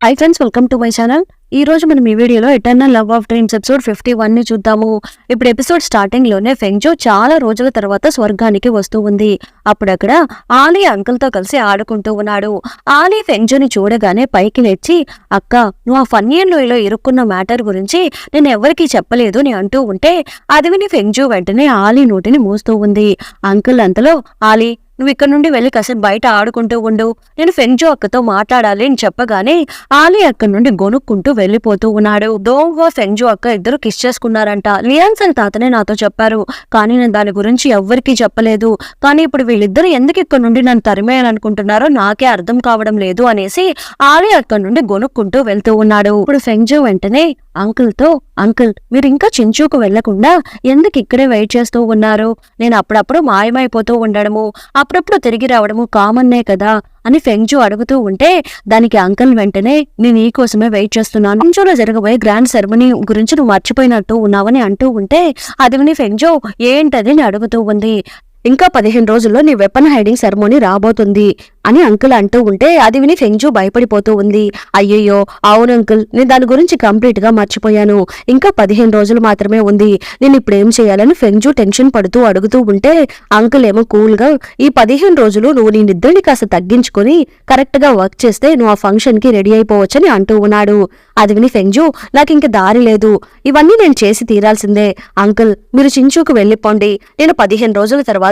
Hi friends, welcome to my channel. ఈ రోజు మనం ఈ వీడియోలో eternal love of dreams episode 51 ని చూద్దాము. ఇప్పుడు ఎపిసోడ్ స్టార్టింగ్ లోనే ఫెంగ్జో చాలా రోజుల తర్వాత స్వర్గానికి వస్తూ ఉంది. అప్పుడక్కడ ఆలీ అంకుల్ తో కలిసి ఆడుకుంటూ ఉన్నాడు. ఆలీ ఫెంగ్జోని చూడగానే పైకి లేచి, అక్క, నువ్వు ఆ ఫన్యన్ లోయలో ఇరుక్కున్న మ్యాటర్ గురించి నేను ఎవరికీ చెప్పలేదు అని అంటూ ఉంటే అది విని ఫెంగ్జో వెంటనే ఆలీ నోటిని మూస్తూ ఉంది. అంకుల్ అంతలో, ఆలీ, నువ్వు ఇక్కడ నుండి వెళ్ళి కాసేపు బయట ఆడుకుంటూ ఉండు, నేను ఫెంగ్జో అక్కతో మాట్లాడాలి అని చెప్పగానే ఆలీ అక్కడి నుండి గొనుక్కుంటూ వెళ్లిపోతూ ఉన్నాడు. దోంగో ఫెంగ్జో అక్క ఇద్దరు కిస్ చేసుకున్నారంట. లియాన్సన్ తాతనే నాతో చెప్పారు, కానీ నేను దాని గురించి ఎవ్వరికీ చెప్పలేదు. కానీ ఇప్పుడు వీళ్ళిద్దరు ఎందుకు ఇక్కడ నుండి నన్ను తరిమేయాలనుకుంటున్నారో నాకే అర్థం కావడం లేదు అనేసి ఆలీ అక్కడి నుండి గొనుక్కుంటూ వెళ్తూ ఉన్నాడు. ఇప్పుడు ఫెంగ్జో వెంటనే అంకుల్ తో, అంకుల్, మీరు ఇంకా చించూకు వెళ్లకుండా ఎందుకు ఇక్కడే వెయిట్ చేస్తూ ఉన్నారు? నేను అప్పుడప్పుడు మాయమైపోతూ ఉండడము, అప్పుడప్పుడు తిరిగి రావడము కామన్నే కదా అని ఫెంగ్జో అడుగుతూ ఉంటే దానికి అంకుల్ వెంటనే, నేను నీ కోసమే వెయిట్ చేస్తున్నాను. ఫెంగ్జోలో జరగబోయే గ్రాండ్ సెరమనీ గురించి నువ్వు మర్చిపోయినట్టు ఉన్నావని అంటూ ఉంటే అది విని ఫెంగ్జో ఏంటది అని అడుగుతూ ఉంది. ఇంకా 15 రోజుల్లో నీ వెపన్ హైడింగ్ సెరమోనీ రాబోతుంది అని అంకుల్ అంటూ ఉంటే అది విని ఫెంగ్జో భయపడిపోతూ ఉంది. అయ్యయ్యో, అవును అంకుల్, నేను దాని గురించి కంప్లీట్ గా మర్చిపోయాను. ఇంకా 15 రోజులు మాత్రమే ఉంది, నేను ఇప్పుడు ఏం చేయాలని ఫెంగ్జో టెన్షన్ పడుతూ అడుగుతూ ఉంటే అంకుల్ ఏమో కూల్ గా, ఈ 15 రోజులు నువ్వు నీ నిద్రని కాస్త తగ్గించుకుని కరెక్ట్ గా వర్క్ చేస్తే నువ్వు ఆ ఫంక్షన్ కి రెడీ అయిపోవచ్చని అంటూ ఉన్నాడు. అది విని ఫెంగ్జో, నాకు ఇంక దారి లేదు, ఇవన్నీ నేను చేసి తీరాల్సిందే. అంకుల్, మీరు చించూకు వెళ్ళిపోండి, నేను 15 రోజుల తర్వాత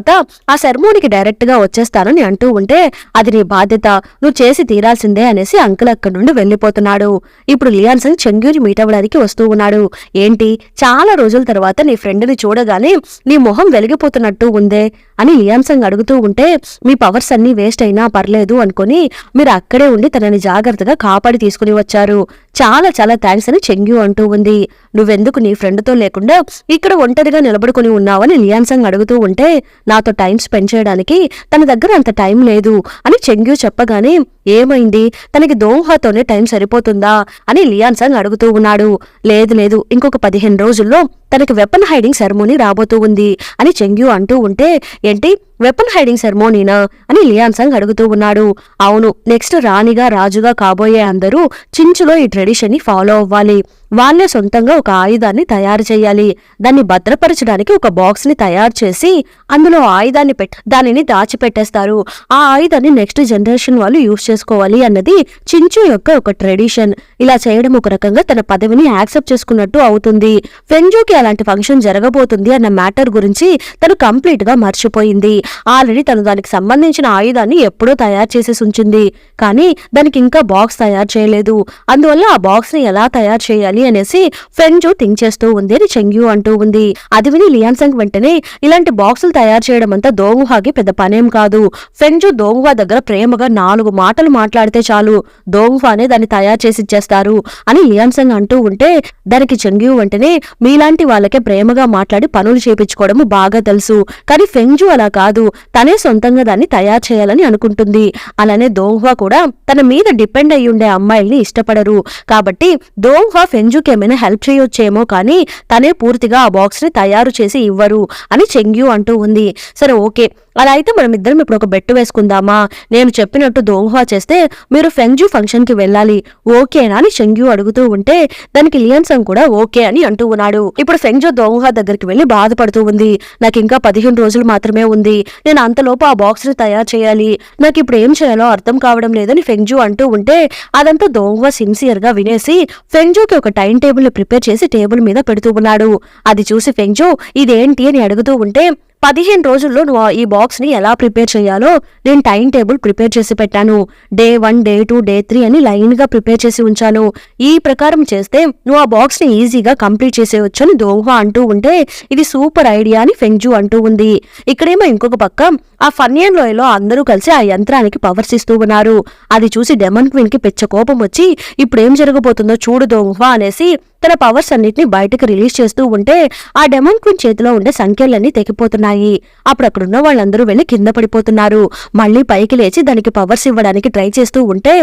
ఆ సెరమోనీకి డైరెక్ట్ గా వచ్చేస్తానని అంటూ ఉంటే అది నీ బాధ్యత, నువ్వు చేసి తీరాల్సిందే అనేసి అంకుల్ అక్కడి నుండి వెళ్లిపోతున్నాడు. ఇప్పుడు లియాన్సన్ చెంగ్యూని మీట్ అవ్వడానికి వస్తూ ఉన్నాడు. ఏంటి, చాలా రోజుల తర్వాత నీ ఫ్రెండ్ని చూడగానే నీ మొహం వెలిగిపోతున్నట్టు ఉందే అని లియాన్సన్ అడుగుతూ ఉంటే, మీ పవర్స్ అన్ని వేస్ట్ అయినా పర్లేదు అనుకుని మీరు అక్కడే ఉండి తనని జాగ్రత్తగా కాపాడి తీసుకుని వచ్చారు. చాలా చాలా థ్యాంక్స్ అని చెంగ్యూ అంటూ ఉంది. నువ్వెందుకు నీ ఫ్రెండ్తో లేకుండా ఇక్కడ ఒంటరిగా నిలబడుకుని ఉన్నావని లియాన్సంగ్ అడుగుతూ ఉంటే, నాతో టైం స్పెండ్ చేయడానికి తన దగ్గర అంత టైం లేదు అని చెంగ్యూ చెప్పగానే, ఏమైంది, తనకి దోంహాతోనే టైం సరిపోతుందా అని లియాన్సంగ్ అడుగుతూ ఉన్నాడు. లేదు లేదు, ఇంకొక 15 రోజుల్లో తనకి వెపన్ హైడింగ్ సెరమోనీ రాబోతూ ఉంది అని చెంగ్యూ అంటూ ఉంటే, ఏంటి, వెపన్ హైడింగ్ సెరమోనీనా అని లియాన్సంగ్ అడుగుతూ ఉన్నాడు. అవును, నెక్స్ట్ రాణిగా రాజుగా కాబోయే అందరూ చించులో ఈ ట్రెడిషన్ ని ఫాలో అవ్వాలి. వాళ్ళే సొంతంగా ఒక ఆయుధాన్ని తయారు చేయాలి, దాన్ని భద్రపరచడానికి ఒక బాక్స్ ని తయారు చేసి అందులో ఆయుధాన్ని దానిని దాచిపెట్టేస్తారు. ఆ ఆయుధాన్ని నెక్స్ట్ జనరేషన్ వాళ్ళు యూజ్ చేసుకోవాలి అన్నది చించు యొక్క ఒక ట్రెడిషన్. ఇలా చేయడం ఒక రకంగా తన పదవిని యాక్సెప్ట్ చేసుకున్నట్టు అవుతుంది. ఫెంగ్జోకి అలాంటి ఫంక్షన్ జరగబోతుంది అన్న మ్యాటర్ గురించి తను కంప్లీట్ గా మర్చిపోయింది. ఆల్రెడీ తను దానికి సంబంధించిన ఆయుధాన్ని ఎప్పుడో తయారు చేసేసి ఉంచింది, కానీ దానికి ఇంకా బాక్స్ తయారు చేయలేదు. అందువల్ల ఆ బాక్స్ ని ఎలా తయారు చేయాలి అనేసి ఫెంగ్జో థింక్ చేస్తూ ఉంది అని చెంగ్యూ అంటూ ఉంది. అది విని లియాన్సంగ్ వెంటనే, ఇలాంటి బాక్సులు తయారు చేయడం అంతా దోంగుహాకి పెద్ద పనేం కాదు. ఫెంగ్జో దోంగుహా దగ్గర ప్రేమగా 4 మాటలు మాట్లాడితే చాలు, దోంగుహానే దాన్ని తయారు చేసి ఇచ్చేస్తారు అని లియాన్సంగ్ అంటూ ఉంటే దానికి చెంగ్యూ వెంటనే, మీలాంటి వాళ్ళకే ప్రేమగా మాట్లాడి పనులు చేపించుకోవడం బాగా తెలుసు, కానీ ఫెంగ్జో అలా కాదు, తనే సొంతంగా దాన్ని తయారు చేయాలని అనుకుంటుంది. అలానే దోంగుహా కూడా తన మీద డిపెండ్ అయ్యి ఉండే అమ్మాయిల్ని ఇష్టపడరు. కాబట్టి దోంగుహా ఫెంగ్జోకి ఏమైనా హెల్ప్ చేయొచ్చేమో, కానీ తనే పూర్తిగా ఆ బాక్స్ ని తయారు చేసి ఇవ్వరు అని చెంగ్యూ అంటూ ఉంది. సరే, ఓకే, అలా అయితే మనం ఇద్దరం ఇప్పుడు ఒక బెట్టు వేసుకుందామా? నేను చెప్పినట్టు దోంగుహా చేస్తే మీరు ఫెంగ్జో ఫంక్షన్ కి వెళ్ళాలి, ఓకేనా అని చెంగ్యూ అడుగుతూ ఉంటే దానికి లియాన్సంగ్ కూడా ఓకే అని అంటూ ఉన్నాడు. ఇప్పుడు ఫెంగ్జో దోంగుహా దగ్గరికి వెళ్లి బాధపడుతూ ఉంది. నాకు ఇంకా 15 రోజులు మాత్రమే ఉంది, నేను అంతలోపు ఆ బాక్స్ ని తయారు చేయాలి, నాకు ఇప్పుడు ఏం చేయాలో అర్థం కావడం లేదని ఫెంగ్జో అంటూ ఉంటే అదంతా దోంగుహా సిన్సియర్ గా వినేసి ఫెంగ్జోకి ఒక టైం టేబుల్ ని ప్రిపేర్ చేసి టేబుల్ మీద పెడుతూ ఉన్నాడు. అది చూసి ఫెంగ్జో ఇదేంటి అని అడుగుతూ ఉంటే, 15 రోజుల్లో నువ్వు ఈ బాక్స్ ని ఎలా ప్రిపేర్ చేయాలో నేను టైం టేబుల్ ప్రిపేర్ చేసి పెట్టాను. డే 1, డే 2, డే 3 అని లైన్ గా ప్రిపేర్ చేసి ఉంచాను. ఈ ప్రకారం చేస్తే నువ్వు ఆ బాక్స్ ని ఈజీగా కంప్లీట్ చేసేయొచ్చు అని దోంగుహా అంటూ ఉంటే ఇది సూపర్ ఐడియా అని ఫెంగ్జో అంటూ ఉంది. ఇక్కడేమో ఇంకొక పక్క ఆ ఫన్యన్ లోయలో అందరూ కలిసి ఆ యంత్రానికి పవర్స్ ఇస్తూ ఉన్నారు. అది చూసి డెమన్ క్వీన్ కి పెద్ద కోపం వచ్చి, ఇప్పుడేం జరగబోతుందో చూడు దోంగుహా అనేసి తన పవర్స్ అన్నిటిని బయటకు రిలీజ్ చేస్తూ ఉంటే ఆ డెమాన్ క్వీన్ చేతిలో ఉండే సంఖ్యలన్నీ తెగిపోతున్నాయి. అప్పుడు అక్కడున్న వాళ్ళందరూ వెళ్లి కింద పడిపోతున్నారు. మళ్లీ పైకి లేచి దానికి పవర్స్ ఇవ్వడానికి ట్రై చేస్తూ ఉంటే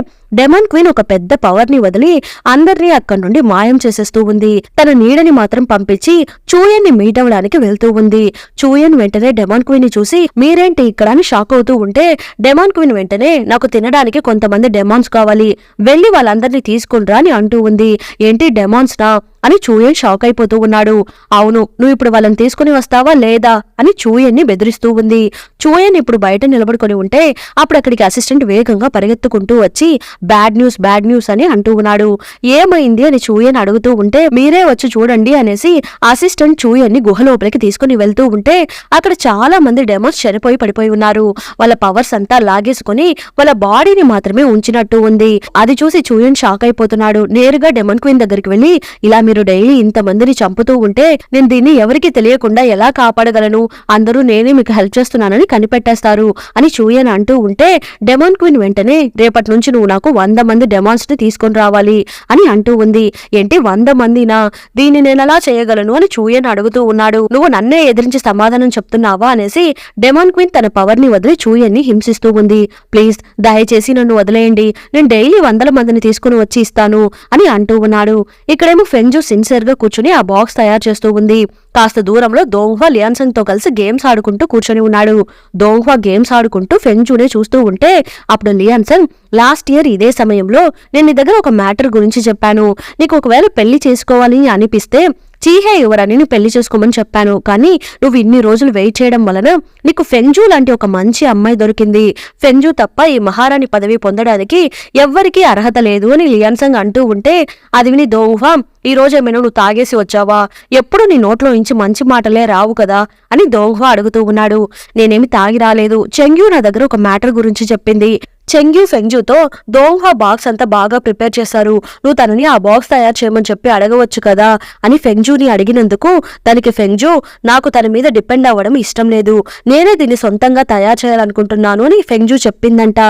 డెమాన్ క్వీన్ ఒక పెద్ద పవర్ ని వదిలి అందరినీ అక్కడి నుండి మాయం చేసేస్తూ ఉంది. తన నీడని మాత్రం పంపించి చూయన్ ని మీట్ అవ్వడానికి వెళ్తూ ఉంది. చూయన్ వెంటనే డెమాన్ క్వీన్ ని చూసి మీరేంటి ఇక్కడ అని షాక్ అవుతూ ఉంటే డెమాన్ క్వీన్ వెంటనే నాకు తినడానికి కొంతమంది డెమాన్స్ కావాలి, వెళ్లి వాళ్ళందరినీ తీసుకునిరా అని అంటూ ఉంది. ఏంటి డెమాన్స్ నా అని చూయన్ షాక్ అయిపోతూ ఉన్నాడు. అవును, నువ్వు ఇప్పుడు వాళ్ళని తీసుకుని వస్తావా లేదా అని చూయన్ ని బెదిరిస్తూ ఉంది. చూయన్ ఇప్పుడు బయట నిలబడుకొని ఉంటే అప్పుడు అక్కడికి అసిస్టెంట్ వేగంగా పరిగెత్తుకుంటూ వచ్చి బ్యాడ్ న్యూస్ అని అంటూ ఉన్నాడు. ఏమైంది అని చూయన్ అడుగుతూ ఉంటే మీరే వచ్చి చూడండి అనేసి అసిస్టెంట్ చూయన్ ని గుహ లోపలికి తీసుకుని వెళ్తూ ఉంటే అక్కడ చాలా మంది డెమోన్స్ చనిపోయి పడిపోయి ఉన్నారు. వాళ్ళ పవర్స్ అంతా లాగేసుకుని వాళ్ళ బాడీని మాత్రమే ఉంచినట్టు ఉంది. అది చూసి చూయన్ షాక్ అయిపోతున్నాడు. నేరుగా డెమన్ క్వీన్ దగ్గరికి వెళ్లి ఇలా మీరు డైలీ ఇంతమందిని చంపుతూ ఉంటే నేను దీన్ని ఎవరికి తెలియకుండా ఎలా కాపాడగలను, అందరూ నేనే మీకు హెల్ప్ చేస్తున్నానని కనిపెట్టేస్తారు అని చూయన్ అంటూ ఉంటే డెమాన్ క్వీన్ వెంటనే రేపటి నుంచి నువ్వు నాకు 100 మంది డెమాన్స్ ని తీసుకొని రావాలి అని అంటూ ఉంది. ఏంటి 100 మందినా, దీన్ని నేనెలా చేయగలను అని చూయన్ అడుగుతూ ఉన్నాడు. నువ్వు నన్నే ఎదిరించి సమాధానం చెప్తున్నావా అనేసి డెమాన్ క్వీన్ తన పవర్ ని వదిలి చూయన్ ని హింసిస్తూ ఉంది. ప్లీజ్ దయచేసి నన్ను వదిలేయండి, నేను డైలీ 100 మందిని తీసుకుని వచ్చి ఇస్తాను అని అంటూ ఉన్నాడు. ఇక్కడేమో ఫెంజు సిన్సియర్ గా కూర్చుని ఆ బాక్స్ తయారు చేస్తూ ఉంది. కాస్త దూరంలో దోంగ్హా లియాన్సంగ్ తో కలిసి గేమ్స్ ఆడుకుంటూ కూర్చొని ఉన్నాడు. దోంగ్హా గేమ్స్ ఆడుకుంటూ ఫెంజునే చూస్తూ ఉంటే అప్పుడు లియాన్సంగ్ లాస్ట్ ఇయర్ ఇదే సమయంలో నేను నీ దగ్గర ఒక మ్యాటర్ గురించి చెప్పాను. నీకు ఒకవేళ పెళ్లి చేసుకోవాలి అనిపిస్తే చీహే ఎవరని నువ్వు పెళ్లి చేసుకోమని చెప్పాను. కానీ నువ్వు ఇన్ని రోజులు వెయిట్ చేయడం వలన నీకు ఫెంజు లాంటి ఒక మంచి అమ్మాయి దొరికింది. ఫెంజు తప్ప ఈ మహారాణి పదవి పొందడానికి ఎవ్వరికీ అర్హత లేదు అని లియాన్సంగ్ అంటూ ఉంటే అది విని దోంగ్హా ఈ రోజేమైనా నువ్వు తాగేసి వచ్చావా, ఎప్పుడు నీ నోట్లో నుంచి మంచి మాటలే రావు కదా అని దోంగ్హా అడుగుతూ ఉన్నాడు. నేనేమి తాగి రాలేదు, చెంగ్యూ నా దగ్గర ఒక మ్యాటర్ గురించి చెప్పింది. చెంగ్యూ ఫెంజుతో దోంగ్హా బాక్స్ అంతా బాగా ప్రిపేర్ చేశారు, నువ్వు తనని ఆ బాక్స్ తయారు చేయమని చెప్పి అడగవచ్చు కదా అని ఫెంజుని అడిగినందుకు దానికి ఫెంజు నాకు తన మీద డిపెండ్ అవ్వడం ఇష్టం లేదు, నేనే దీన్ని సొంతంగా తయారు చేయాలనుకుంటున్నాను అని ఫెంజు చెప్పిందంట.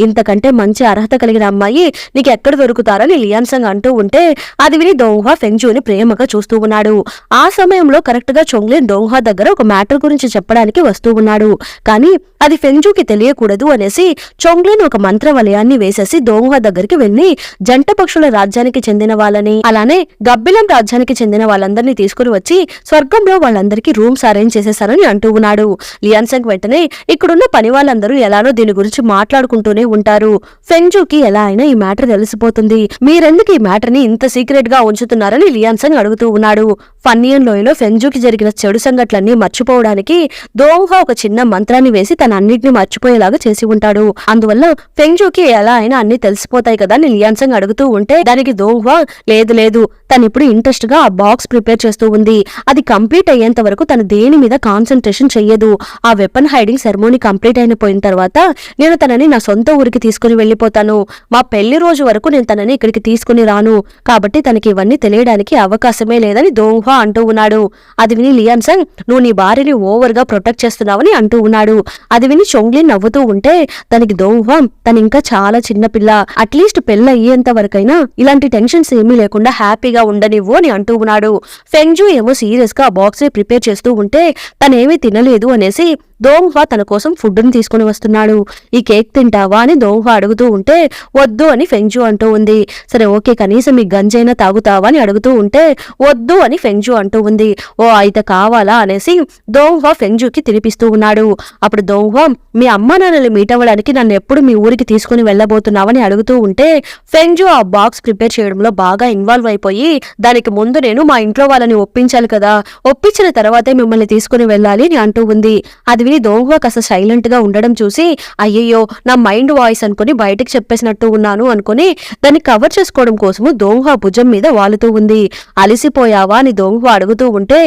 ఇంతకంటే మంచి అర్హత కలిగిన అమ్మాయి నీకు ఎక్కడ దొరుకుతారని లియాన్సంగ్ అంటూ ఉంటే అది విని దోంగ్హా ఫెంజుని ప్రేమగా చూస్తూ ఉన్నాడు. ఆ సమయంలో కరెక్ట్ గా చొంగ్లిన్ దోంగ్హా దగ్గర ఒక మ్యాటర్ గురించి చెప్పడానికి వస్తూ ఉన్నాడు. కానీ అది ఫెంజుకి తెలియకూడదు అనేసి చొంగ్లిన్ ఒక మంత్ర వలయాన్ని వేసేసి దోంగ్హా దగ్గరికి వెళ్లి జంట పక్షుల రాజ్యానికి చెందిన వాళ్ళని అలానే గబ్బిలం రాజ్యానికి చెందిన వాళ్ళందరినీ తీసుకుని వచ్చి స్వర్గంలో వాళ్ళందరికీ రూమ్స్ అరేంజ్ చేసేశారని అంటూ ఉన్నాడు. లియాన్సంగ్ వెంటనే ఇక్కడున్న పని వాళ్ళందరూ ఎలానో దీని గురించి మాట్లాడుకుంటూనే ఉంటారు. ఫెంజుకి ఎలా అయినా ఈ మ్యాటర్ తెలిసిపోతుంది, మీరెందుకు ఈ మ్యాటర్ ని ఇంత సీక్రెట్ గా ఉంచుతున్నారని లియాన్సంగ్ అడుగుతూ ఉన్నాడు. ఫన్నియన్ లోయలో ఫెంజుకి జరిగిన చెడు సంఘటనలన్నీ మర్చిపోవడానికి దోంగ్హా ఒక చిన్న మంత్రాన్ని వేసి తన అన్నిటిని మర్చిపోయేలాగా చేసి ఉంటాడు. అందువల్ల ఫెంజుకి ఎలా అయినా అన్ని తెలిసిపోతాయి కదా అని లియాన్సంగ్ అడుగుతూ ఉంటే దానికి దోంగ్హా లేదు తనిప్పుడు ఇంట్రెస్ట్ గా ఆ బాక్స్ ప్రిపేర్ చేస్తూ ఉంది, అది కంప్లీట్ అయ్యేంత వరకు తను దేని మీద కాన్సన్ట్రేషన్ చెయ్యదు. ఆ వెపన్ హైడింగ్ సెరమోనీ కంప్లీట్ అయిపోయిన తర్వాత నేను తనని నా సొంత ఊరికి తీసుకుని వెళ్లిపోతాను, మా పెళ్లి రోజు వరకు నేను తనని ఇక్కడికి తీసుకుని రాను, కాబట్టి తనకి ఇవన్నీ తెలియడానికి అవకాశమే లేదని దోంగ్హా అంటూ ఉన్నాడు. అది విని లియాన్సంగ్ నువ్వు నీ భార్యని ఓవర్ గా ప్రొటెక్ట్ చేస్తున్నావని అంటూ ఉన్నాడు. అది విని చొంగ్లిన్ నవ్వుతూ ఉంటే తనకి దోంగ్హా తను ఇంకా చాలా చిన్న పిల్ల, అట్లీస్ట్ పెళ్లి అయ్యేంత వరకైనా ఇలాంటి టెన్షన్స్ ఏమీ లేకుండా హ్యాపీగా ఉండనివ్వు అని అంటూ ఉన్నాడు. ఫెంజు ఏమో సీరియస్ గా బాక్స్ ని ప్రిపేర్ చేస్తూ ఉంటే తనేమీ తినలేదు అనేసి దోంగ్హా తన కోసం ఫుడ్ ని తీసుకుని వస్తున్నాడు. ఈ కేక్ తింటావా అని దోంగ్హా అడుగుతూ ఉంటే వద్దు అని ఫెంజు అంటూ ఉంది. సరే ఓకే కనీసం ఈ గంజైనా తాగుతావా అని అడుగుతూ ఉంటే వద్దు అని ఫెంజు అంటూ ఉంది. ఓ అయితే కావాలా అనేసి దోంగ్హా ఫెంజుకి తినిపిస్తూ ఉన్నాడు. అప్పుడు దోంగ్హా మీ అమ్మా నాన్నలు మీట్ అవ్వడానికి నన్ను ఎప్పుడు మీ ఊరికి తీసుకుని వెళ్ళబోతున్నావని అడుగుతూ ఉంటే ఫెంజు ఆ బాక్స్ ప్రిపేర్ చేయడంలో బాగా ఇన్వాల్వ్ అయిపోయి దానికి ముందు నేను మా ఇంట్లో వాళ్ళని ఒప్పించాలి కదా, ఒప్పించిన తర్వాతే మిమ్మల్ని తీసుకుని వెళ్ళాలి అని అంటూ ఉంది. అది దోంగ్హా కాస్త సైలెంట్ గా ఉండడం చూసి అయ్యయ్యో నా మైండ్ వాయిస్ అనుకుని బయటకు చెప్పేసినట్టు ఉన్నాను అనుకుని దాన్ని కవర్ చేసుకోవడం కోసము దోంగ్హా భుజం మీద వాలుతూ ఉంది. అలిసిపోయావా అని దోంగ్హా అడుగుతూ ఉంటే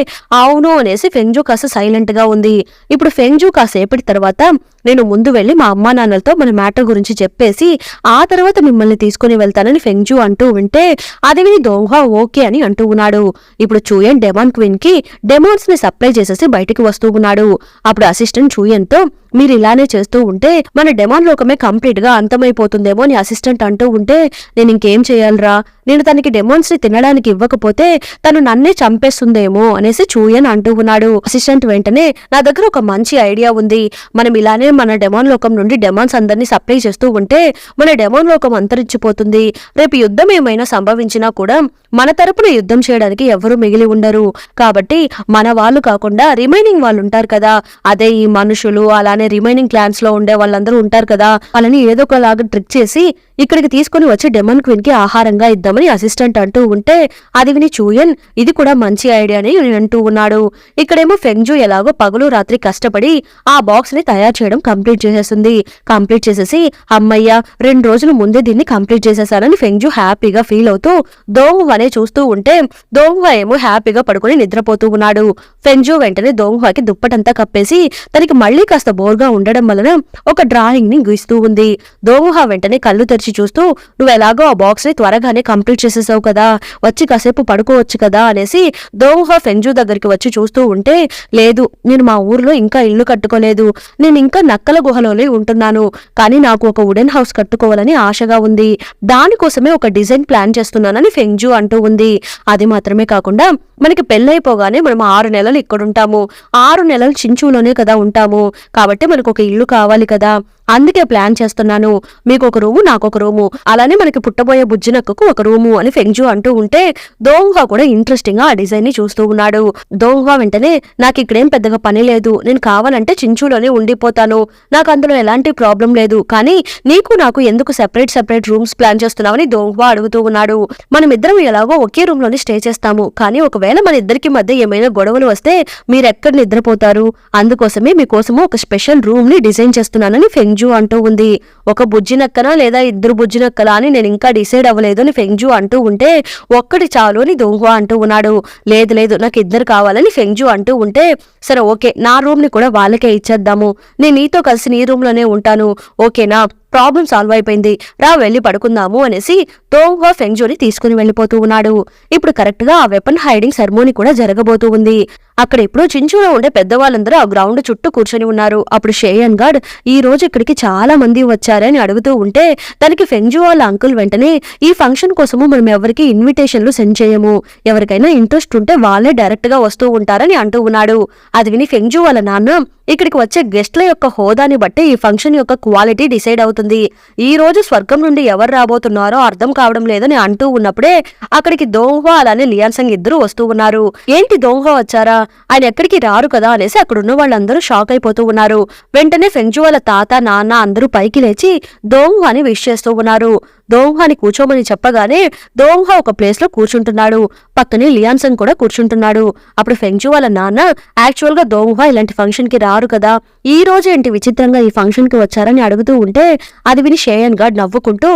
అవును అనేసి ఫెంజు కాస్త సైలెంట్ గా ఉంది. ఇప్పుడు ఫెంజు కాసేపటి తర్వాత నేను ముందు వెళ్లి మా అమ్మా నాన్నలతో మన మ్యాటర్ గురించి చెప్పేసి ఆ తర్వాత మిమ్మల్ని తీసుకుని వెళ్తానని ఫెంజు అంటూ ఉంటే అది విని దోంగ్హా ఓకే అని అంటూ ఉన్నాడు. ఇప్పుడు చూయన్ డెమాన్ క్వీన్ కి డెమాన్స్ ని సప్లై చేసేసి బయటికి వస్తూ ఉన్నాడు. అప్పుడు అసిస్టెంట్ చూయన్ తో మీరు ఇలానే చేస్తూ ఉంటే మన డెమాన్ లోకమే కంప్లీట్ గా అంతమైపోతుందేమో అని అసిస్టెంట్ అంటూ ఉంటే నేను ఇంకేం చేయాలరా, నేను తనకి డెమాన్స్ ని తినడానికి ఇవ్వకపోతే తను నన్నే చంపేస్తుందేమో అనేసి చూయన్ అంటూ ఉన్నాడు. అసిస్టెంట్ వెంటనే నా దగ్గర ఒక మంచి ఐడియా ఉంది, మనం ఇలానే మన డెమాన్ లోకం నుండి డెమాన్స్ అందరినీ సప్లై చేస్తూ ఉంటే మన డెమాన్ లోకం అంతరించిపోతుంది. రేపు యుద్ధం ఏమైనా సంభవించినా కూడా మన తరపున యుద్ధం చేయడానికి ఎవరూ మిగిలి ఉండరు. కాబట్టి మన వాళ్ళు కాకుండా రిమైనింగ్ వాళ్ళు ఉంటారు కదా, అదే ఈ మనుషులు అలానే రిమైనింగ్ క్లాన్స్ లో ఉండే వాళ్ళందరూ ఉంటారు కదా, వాళ్ళని ఏదో ఒకలాగా ట్రిక్ చేసి ఇక్కడికి తీసుకుని వచ్చి డెమాన్ క్వీన్ కి ఆహారంగా ఇద్దామని అసిస్టెంట్ అంటూ ఉంటే అది విని చూయన్ ఇది కూడా మంచి ఐడియా అని అంటూ ఉన్నాడు. ఇక్కడేమో ఫెంగ్జు ఎలాగో పగలు రాత్రి కష్టపడి ఆ బాక్స్ ని తయారు చేయడం కంప్లీట్ చేసేసింది. కంప్లీట్ చేసేసి అమ్మయ్య 2 రోజుల ముందే దీన్ని కంప్లీట్ చేసేసారని ఫెంగ్జు హ్యాపీగా ఫీల్ అవుతూ దోంగ్వానే చూస్తూ ఉంటే దోంగ్వా ఏమో హ్యాపీగా పడుకుని నిద్రపోతూ ఉన్నాడు. ఫెంగ్జు వెంటనే దోంగ్వాకి దుప్పటంతా కప్పేసి తనకి మళ్లీ కాస్త బోర్గా ఉండడం వలన ఒక డ్రాయింగ్ ని గీస్తూ ఉంది. దోంగ్వా వెంటనే కళ్ళు తెరిచి చూస్తూ నువ్వు ఎలాగో ఆ బాక్స్ ని త్వరగానే కంప్లీట్ చేసేసావు కదా, వచ్చి కాసేపు పడుకోవచ్చు కదా అనేసి దోంగ్వా ఫెంగ్జు దగ్గరికి వచ్చి చూస్తూ ఉంటే లేదు, నేను మా ఊర్లో ఇంకా ఇల్లు కట్టుకోలేదు, నేను ఇంకా నక్కల గుహలోనే ఉంటున్నాను, కానీ నాకు ఒక వుడెన్ హౌస్ కట్టుకోవాలని ఆశగా ఉంది, దానికోసమే ఒక డిజైన్ ప్లాన్ చేస్తున్నానని ఫెంగ్జు అంటూ ఉంది. అది మాత్రమే కాకుండా మనకి పెళ్ళైపోగానే మనం 6 నెలలు ఇక్కడుంటాము, 6 నెలలు చించులోనే కదా ఉంటాము, కాబట్టి మనకు ఒక ఇల్లు కావాలి కదా, అందుకే ప్లాన్ చేస్తున్నాను, మీకు ఒక రూము నాకు ఒక రూము, అలానే మనకి పుట్టబోయే బుజ్జినక్కకు ఒక రూము అని ఫెంగ్జు అంటూ ఉంటే దోంగ్వా కూడా ఇంట్రెస్టింగ్ గా ఆ డిజైన్ ని చూస్తూ ఉన్నాడు. దోంగ్వా వెంటనే నాకు ఇక్కడేం పెద్దగా పని లేదు, నేను కావాలంటే చించులోనే ఉండిపోతాను, నాకు అందులో ఎలాంటి ప్రాబ్లం లేదు, కానీ నీకు నాకు ఎందుకు సెపరేట్ రూమ్స్ ప్లాన్ చేస్తున్నావని దోంగ్వా అడుగుతూ ఉన్నాడు. మనమిద్దరం ఎలాగో ఒకే రూమ్ లోనే స్టే చేస్తాము, కానీ ఒకవేళ మన ఇద్దరికి మధ్య ఏమైనా గొడవలు వస్తే మీరెక్కడ నిద్రపోతారు, అందుకోసమే మీకోసము ఒక స్పెషల్ రూమ్ ని డిజైన్ చేస్తున్నానని ఫెంగ్జు అంటూ ఉంది. ఒక బుజ్జినక్కనా లేదా 2 బుజ్జినక్కలా అని నేను ఇంకా డిసైడ్ అవ్వలేదు అని ఫెంగ్జు అంటూ ఉంటే ఒక్కటి చాలు అని దోంగ్వా అంటూ ఉన్నాడు. లేదు నాకు 2 కావాలని ఫెంగ్జు అంటూ ఉంటే సరే ఓకే, నా రూమ్ ని కూడా వాళ్ళకే ఇచ్చేద్దాము, నేను నీతో కలిసి నీ రూమ్ లోనే ఉంటాను, ఓకేనా, ప్రాబ్లం సాల్వ్ అయిపోయింది, రా వెళ్ళి పడుకుందాము అనేసి దోంగ్వా ఫెంగ్జుని తీసుకుని వెళ్ళిపోతూ ఉన్నాడు. ఇప్పుడు కరెక్ట్ గా ఆ వెపన్ హైడింగ్ సెరమోనీ కూడా జరగబోతూ ఉంది. అక్కడ ఇప్పుడు చించులో ఉండే పెద్దవాళ్ళందరూ ఆ గ్రౌండ్ చుట్టూ కూర్చొని ఉన్నారు. అప్పుడు షేయన్ గార్డ్ ఈ రోజు ఇక్కడికి చాలా మంది వచ్చారని అడుగుతూ ఉంటే దానికి ఫెంగ్జు వాళ్ళ అంకుల్ వెంటనే ఈ ఫంక్షన్ కోసము మనం ఎవరికి ఇన్విటేషన్లు సెండ్ చేయము, ఎవరికైనా ఇంట్రెస్ట్ ఉంటే వాళ్ళే డైరెక్ట్ గా వస్తూ ఉంటారని అంటూ ఉన్నాడు. అది విని ఫెంగ్జు వాళ్ళ నాన్న ఇక్కడికి వచ్చే గెస్ట్ల యొక్క హోదాని బట్టి ఈ ఫంక్షన్ యొక్క క్వాలిటీ డిసైడ్ అవుతుంది, ఈ రోజు స్వర్గం నుండి ఎవరు రాబోతున్నారో అర్థం కావడం లేదని అంటూ ఉన్నప్పుడే అక్కడికి దోంగ్వా అలానే లియాన్సంగ్ ఇద్దరు వస్తూ ఉన్నారు. ఏంటి దోంగ్వా వచ్చారా, ఆయన ఎక్కడికి రారు కదా అనేసి అక్కడున్న వాళ్ళందరూ షాక్ అయిపోతూ ఉన్నారు. వెంటనే ఫెంగ్జు వాళ్ళ తాత నాన్న అందరూ పైకి లేచి దోంగ్వాని విష్ చేస్తూ ఉన్నారు. దోంగ్వాని కూర్చోమని చెప్పగానే దోంగ్వా ఒక ప్లేస్ లో కూర్చుంటున్నాడు, పక్కనే లియాన్సంగ్ కూడా కూర్చుంటున్నాడు. అప్పుడు ఫెంగ్జు వాళ్ళ నాన్న యాక్చువల్ గా దోంగ్వా ఇలాంటి ఫంక్షన్ కి రారు కదా, ఈ రోజు ఏంటి విచిత్రంగా ఈ ఫంక్షన్ కి వచ్చారని అడుగుతూ ఉంటే అది విని షేయన్ గార్డ్ నవ్వుకుంటూ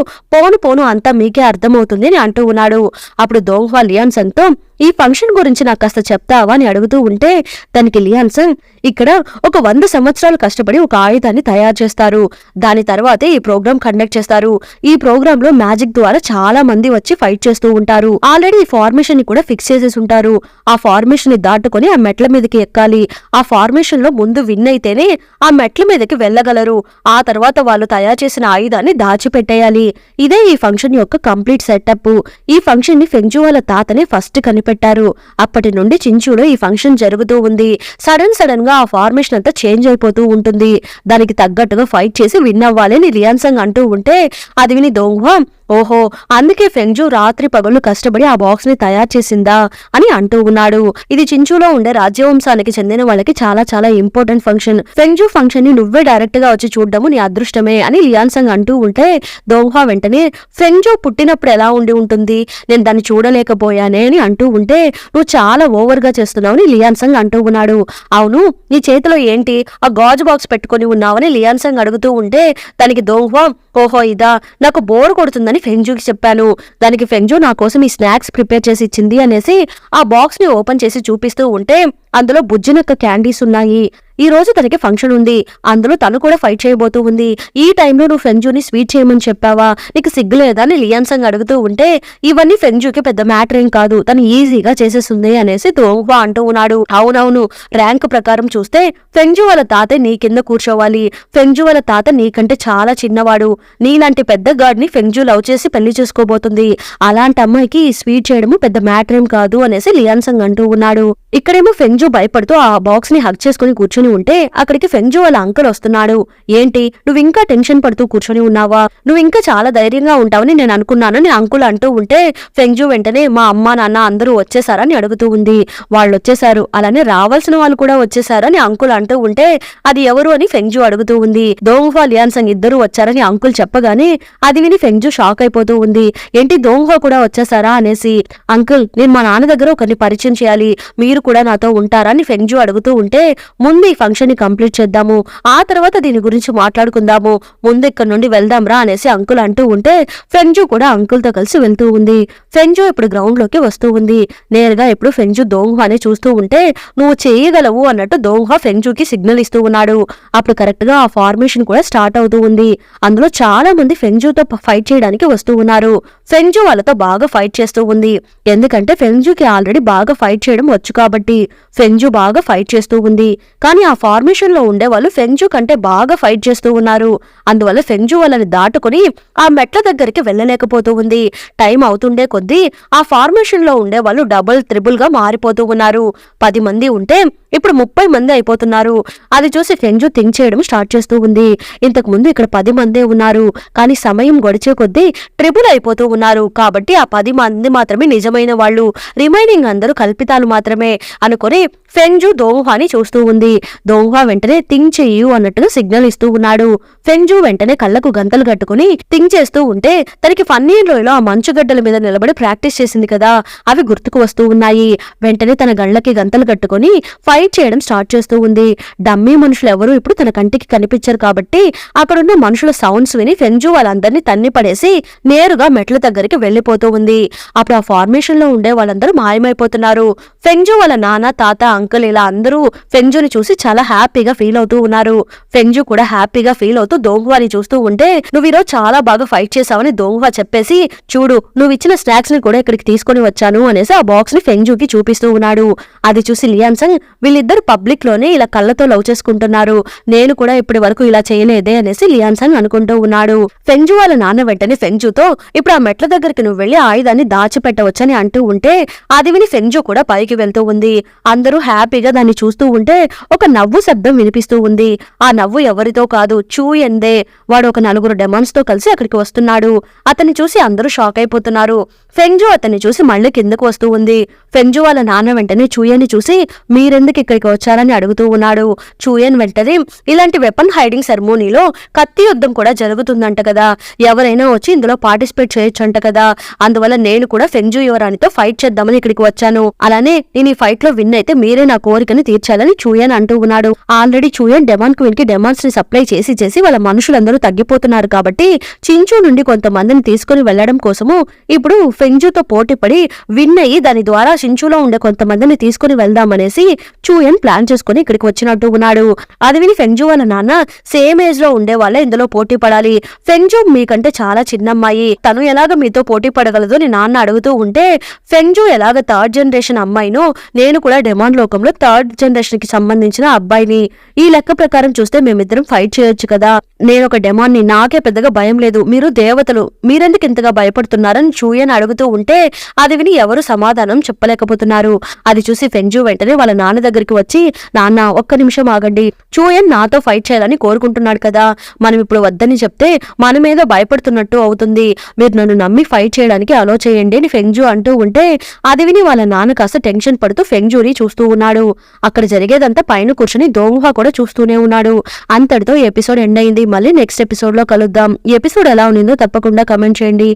పోను అంతా మీకే అర్థమవుతుంది అని అంటూ ఉన్నాడు. అప్పుడు దోంగ్వా లియాన్సంగ్ తో ఈ ఫంక్షన్ గురించి నాకు కాస్త చెప్తావా అని అడుగుతూ ఉంటే దానికి లియాన్సంగ్ ఇక్కడ ఒక 100 సంవత్సరాలు కష్టపడి ఒక ఆయుధాన్ని తయారు చేస్తారు, దాని తర్వాతే ఈ ప్రోగ్రామ్ కండక్ట్ చేస్తారు, ఈ ప్రోగ్రామ్ లో మ్యాజిక్ ద్వారా చాలా మంది వచ్చి ఫైట్ చేస్తూ ఉంటారు, ఆల్రెడీ ఈ ఫార్మేషన్ ని కూడా ఫిక్స్ చేసేసి ఉంటారు, ఆ ఫార్మేషన్ ని దాటుకొని ఆ మెట్ల మీదకి ఎక్కాలి, ఆ ఫార్మేషన్ లో ముందు విన్ అయితేనే ఆ మెట్ల మీదకి వెళ్ళగలరు, ఆ తర్వాత వాళ్ళు తయారు చేసిన ఆయుధాన్ని దాచిపెట్టేయాలి, ఇదే ఈ ఫంక్షన్ యొక్క కంప్లీట్ సెటప్. ఈ ఫంక్షన్ ని ఫెంగ్జు వాళ్ళ తాతనే ఫస్ట్ కనిపెట్టారు, అప్పటి నుండి చించులో ఈ ఫంక్షన్ జరుగుతూ ఉంది, సడన్ గా ఆ ఫార్మేషన్ అంతా చేంజ్ అయిపోతూ ఉంటుంది, దానికి తగ్గట్టుగా ఫైట్ చేసి విన్ అవ్వాలి అని లియాన్సంగ్ అంటూ ఉంటే అది విని దోంగ్వా ఓహో అందుకే ఫెంగ్జు రాత్రి పగళ్ళు కష్టపడి ఆ బాక్స్ ని తయారు చేసిందా అని అంటూ ఉన్నాడు. ఇది చించులో ఉండే రాజ్యవంశానికి చెందిన వాళ్ళకి చాలా చాలా ఇంపార్టెంట్ ఫంక్షన్, ఫెంగ్జు ఫంక్షన్ ని నువ్వే డైరెక్ట్ గా వచ్చి చూడడము నీ అదృష్టమే అని లియాన్సంగ్ అంటూ ఉంటే దోంగ్వా వెంటనే ఫెంగ్జు పుట్టినప్పుడు ఎలా ఉండి ఉంటుంది, నేను దాన్ని చూడలేకపోయానే అని అంటూ ఉంటే నువ్వు చాలా ఓవర్ గా చేస్తున్నావు అని లియాన్సంగ్ అంటూ ఉన్నాడు. అవును నీ చేతిలో ఏంటి ఆ గాజు బాక్స్ పెట్టుకుని ఉన్నావని లియాన్సంగ్ అడుగుతూ ఉంటే దానికి దోంగ్వా ఓహో ఇదా, నాకు బోర్ కొడుతుందని ఫెంగ్జుకి చెప్పాను, దానికి ఫెంగ్జు నా కోసం ఈ స్నాక్స్ ప్రిపేర్ చేసి ఇచ్చింది అనేసి ఆ బాక్స్ ని ఓపెన్ చేసి చూపిస్తూ ఉంటే అందులో బుజ్జినక్క క్యాండీస్ ఉన్నాయి. ఈ రోజు తనకి ఫంక్షన్ ఉంది, అందులో తను కూడా ఫైట్ చేయబోతూ ఉంది. ఈ టైంలో నువ్వు ఫెంజుని స్వీట్ చేయమని చెప్పావా, నీకు సిగ్గులేదా అని లియాన్ సంగ్ అడుగుతూ ఉంటే ఇవన్నీ ఫెంజుకి పెద్ద మ్యాటర్ ఏం కాదు, తను ఈజీగా చేసేస్తుంది అనేసి దోంగ్వా అంటూ ఉన్నాడు. అవునవును, ర్యాంక్ ప్రకారం చూస్తే ఫెంజు వాళ్ళ తాత నీ కింద కూర్చోవాలి, ఫెంజు వాళ్ళ తాత నీకంటే చాలా చిన్నవాడు, నీలాంటి పెద్ద గార్డ్ ని ఫెంజు లవ్ చేసి పెళ్లి చేసుకోబోతుంది, అలాంటి అమ్మాయికి ఈ స్వీట్ చేయడము పెద్ద మ్యాటర్ ఏం కాదు అనేసి లియాన్ సంగ్ అంటూ ఉన్నాడు. ఇక్కడేమో ఫెంజు భయపడుతూ ఆ బాక్స్ ని హగ్ చేసుకుని కూర్చొని ఉంటే అక్కడికి ఫెంజు వాళ్ళ అంకుల్ వస్తున్నాడు. ఏంటి నువ్వు ఇంకా టెన్షన్ పడుతూ కూర్చొని ఉన్నావా, నువ్వు ఇంకా చాలా ధైర్యంగా ఉంటావని నేను అనుకున్నాను నీ అంకుల్ అంటూ ఉంటే ఫెంజు వెంటనే మా అమ్మ నాన్న అందరూ వచ్చేసారని అడుగుతూ ఉంది. వాళ్ళు వచ్చేసారు, అలానే రావాల్సిన వాళ్ళు కూడా వచ్చేసారని అంకుల్ అంటూ ఉంటే అది ఎవరు అని ఫెంజు అడుగుతూ ఉంది. దోంగ్వా లియాన్ సంగ్ ఇద్దరు వచ్చారని అంకుల్ చెప్పగానే అది విని ఫెంజు షాక్ అయిపోతూ ఉంది. ఏంటి దోంగ్వా కూడా వచ్చేసారా అనేసి. అంకుల్ నేను మా నాన్న దగ్గర ఒకరిని పరిచయం చేయాలి, మీరు కూడా నాతో ఉంటారా అని ఫెంజు అడుగుతూ ఉంటే ముందు ఈ ఫంక్షన్ ని కంప్లీట్ చేద్దాము, ఆ తర్వాత దీని గురించి మాట్లాడుకుందాము, ముందు ఇక్కడ నుండి వెళ్దాంరా అనేసి అంకుల్ అంటూ ఉంటే ఫెంజు కూడా అంకుల్ తో కలిసి వెళ్తూ ఉంది. ఫెంజు ఇప్పుడు గ్రౌండ్ లోకి వస్తూ ఉంది. నేరుగా ఇప్పుడు ఫెంజు దోంగ్వాని చూస్తూ ఉంటే నువ్వు చేయగలవు అన్నట్టు దోంగ్వా ఫెంజుకి సిగ్నల్ ఇస్తూ ఉన్నాడు. అప్పుడు కరెక్ట్ గా ఆ ఫార్మేషన్ కూడా స్టార్ట్ అవుతూ ఉంది. అందులో చాలా మంది ఫెంజుతో ఫైట్ చేయడానికి వస్తూ ఉన్నారు. ఫెంజు వాళ్ళతో బాగా ఫైట్ చేస్తూ ఉంది, ఎందుకంటే ఫెంజుకి ఆల్రెడీ బాగా ఫైట్ చేయడం వచ్చు కాబట్టి ఫెంజు బాగా ఫైట్ చేస్తూ ఉంది. కానీ ఆ ఫార్మేషన్ లో ఉండే వాళ్ళు ఫెంజు కంటే బాగా ఫైట్ చేస్తూ ఉన్నారు. అందువల్ల ఫెంజు వాళ్ళని దాటుకుని ఆ మెట్ల దగ్గరికి వెళ్ళలేకపోతూ ఉంది. టైం అవుతుండే కొద్దీ ఆ ఫార్మేషన్ లో ఉండే వాళ్ళు డబుల్ త్రిబుల్ గా మారిపోతూ ఉన్నారు. 10 మంది ఉంటే ఇప్పుడు 30 మంది అయిపోతున్నారు. అది చూసి ఫెంజు థింక్ చేయడం స్టార్ట్ చేస్తూ ఉంది. ఇంతకు ముందు ఇక్కడ 10 మందే ఉన్నారు, కానీ సమయం గడిచే కొద్దీ ట్రిబుల్ అయిపోతూ ఉన్నారు. కాబట్టి ఆ 10 మంది మాత్రమే నిజమైన వాళ్ళు, రిమైనింగ్ అందరూ కల్పితాలు మాత్రమే అనుకుని ఫెంజు దోంగ్వాని చూస్తూ ఉంది. దోంగ్వా వెంటనే థింక్ చెయ్యు అన్నట్టుగా సిగ్నల్ ఇస్తూ ఉన్నాడు. ఫెంజు వెంటనే కళ్ళకు గంతలు కట్టుకుని థింక్ చేస్తూ ఉంటే తనకి ఫన్నీర్ లోయలో ఆ మంచుగడ్డల మీద నిలబడి ప్రాక్టీస్ చేసింది కదా, అవి గుర్తుకు వస్తూ ఉన్నాయి. వెంటనే తన గళ్ళకి గంతలు కట్టుకుని ఫైట్ చేయడం స్టార్ట్ చేస్తూ ఉంది. డమ్మీ మనుషులు ఎవరు ఇప్పుడు తన కంటికి కనిపించారు కాబట్టి అక్కడున్న మనుషుల సౌండ్స్ విని ఫెంజు వాళ్ళందరినీ తన్ని పడేసి నేరుగా మెట్ల దగ్గరికి వెళ్లిపోతూ ఉంది. అప్పుడు ఆ ఫార్మేషన్ లో ఉండే వాళ్ళందరూ మాయమైపోతున్నారు. ఫెంజు వాళ్ళ నాన్న, తాత, అంకుల్ ఇలా అందరూ ఫెంజుని చూసి చాలా హ్యాపీగా ఫీల్ అవుతూ ఉన్నారు. ఫెంజు కూడా హ్యాపీగా ఫీల్ అవుతూ దోంగ్వాని చూస్తూ ఉంటే నువ్వు ఈరోజు చాలా బాగా ఫైట్ చేసావని దోంగ్వా చెప్పేసి చూడు నువ్వు ఇచ్చిన స్నాక్స్ ని కూడా ఇక్కడికి తీసుకొని వచ్చాను అనేసి ఆ బాక్స్ ని ఫెంజుకి చూపిస్తూ ఉన్నాడు. అది చూసి లియాన్ సంగ్ వీళ్ళిద్దరు పబ్లిక్ లోనే ఇలా కళ్ళతో లవ్ చేసుకుంటున్నారు, నేను కూడా ఇప్పటి వరకు ఇలా చేయలేదే అనేసి లియాన్ సంగ్ అనుకుంటూ ఉన్నాడు. ఫెంజు వాళ్ళ నాన్న వెంటనే ఫెంజుతో ఇప్పుడు ఆ మెట్ల దగ్గరికి నువ్వు వెళ్లి ఆయుధాన్ని దాచిపెట్టవచ్చని అంటూ ఉంటే అది విని ఫెంజు కూడా పైకి వెళ్తూ ఉంది. అందరూ హ్యాపీగా దాన్ని చూస్తూ ఉంటే ఒక నవ్వు శబ్దం వినిపిస్తూ ఉంది. ఆ నవ్వు ఎవరితో కాదు, చూయందే. వాడు ఒక 4 డెమాన్స్ తో కలిసి అక్కడికి వస్తున్నాడు. అతన్ని చూసి అందరూ షాక్ అయిపోతున్నారు. ఫెంజు అతన్ని చూసి మళ్ళీ కిందకు వస్తూ ఉంది. ఫెంజు వాళ్ళ నాన్న వెంటనే చూయని చూసి మీరెందుకు ఇక్కడికి వచ్చారని అడుగుతూ ఉన్నాడు. చూయన్ వెంటనే ఇలాంటి వెపన్ హైడింగ్ సెరమోనీలో కత్తి యుద్ధం కూడా జరుగుతుందంట కదా, ఎవరైనా వచ్చి ఇందులో పార్టిసిపేట్ చేయొచ్చంట కదా, అందువల్ల నేను కూడా ఫెంజు యువరాణితో ఫైట్ చేద్దామని ఇక్కడికి వచ్చాను, అలానే నేను ఈ ఫైట్ లో విన్ అయితే మీరే నా కోరికని తీర్చాలని చూయన్ అంటూ ఉన్నాడు. ఆల్రెడీ చూయన్ డెమాన్ క్వీన్ కి డెమాన్స్ ని సప్లై చేసి వాళ్ళ మనుషులందరూ తగ్గిపోతున్నారు కాబట్టి చించు నుండి కొంతమందిని తీసుకుని వెళ్లడం కోసము ఇప్పుడు ఫెంజుతో పోటీపడి విన్ అయ్యి దాని ద్వారా చించులో ఉండే కొంతమందిని తీసుకుని వెళ్దామనేసి చూయన్ ప్లాన్ చేసుకుని ఇక్కడికి వచ్చినట్టు ఉన్నాడు. అది విని ఫెంజు వాళ్ళ నాన్న సేమ్ ఏజ్ లో ఉండే వాళ్ళే ఇందులో పోటీ పడాలి, ఫెంజు మీకంటే చాలా చిన్నమ్మాయి, తను ఎలాగ మీతో పోటీ పడగలదు అని నాన్న అడుగుతూ ఉంటే ఫెంజు ఎలాగ 3rd జనరేషన్ అమ్మాయినో నేను కూడా డెమాన్ లోకంలో 3rd జనరేషన్ కి సంబంధించిన అబ్బాయిని, ఈ లెక్క ప్రకారం చూస్తే మేమిద్దరం ఫైట్ చేయొచ్చు కదా, నేను ఒక డెమాన్ని, నాకే పెద్దగా భయం లేదు, మీరు దేవతలు, మీరెందుకు ఇంతగా భయపడుతున్నారని చూయని అడుగుతూ ఉంటే అది విని ఎవరు సమాధానం చెప్పలేకపోతున్నారు. అది చూసి ఫెంజు వెంటనే వాళ్ళ నాన్న దగ్గరికి వచ్చి నాన్న ఒక్క నిమిషం ఆగండి, చూయన్ నాతో ఫైట్ చేయాలని కోరుకుంటున్నాడు కదా, మనం ఇప్పుడు వద్దని చెప్తే మన మీద భయపడుతున్నట్టు అవుతుంది, మీరు నన్ను నమ్మి ఫైట్ చేయడానికి అలో చేయండి అని ఫెంజు అంటూ ఉంటే అది విని వాళ్ళ నాన్న కాస్త టెన్షన్ పడుతూ ఫెంజుని చూస్తూ ఉన్నాడు. అక్కడ జరిగేదంతా పైన కూర్చొని దోంగ్వా కూడా చూస్తూనే ఉన్నాడు. అంతటితో ఎపిసోడ్ ఎండ్ అయింది. మళ్ళీ నెక్స్ట్ ఎపిసోడ్ లో కలుద్దాం. ఈ ఎపిసోడ్ ఎలా ఉండిందో తప్పకుండా కమెంట్ చేయండి.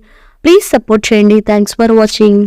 ప్లీజ్ సపోర్ట్ చేయండి. Thanks for watching.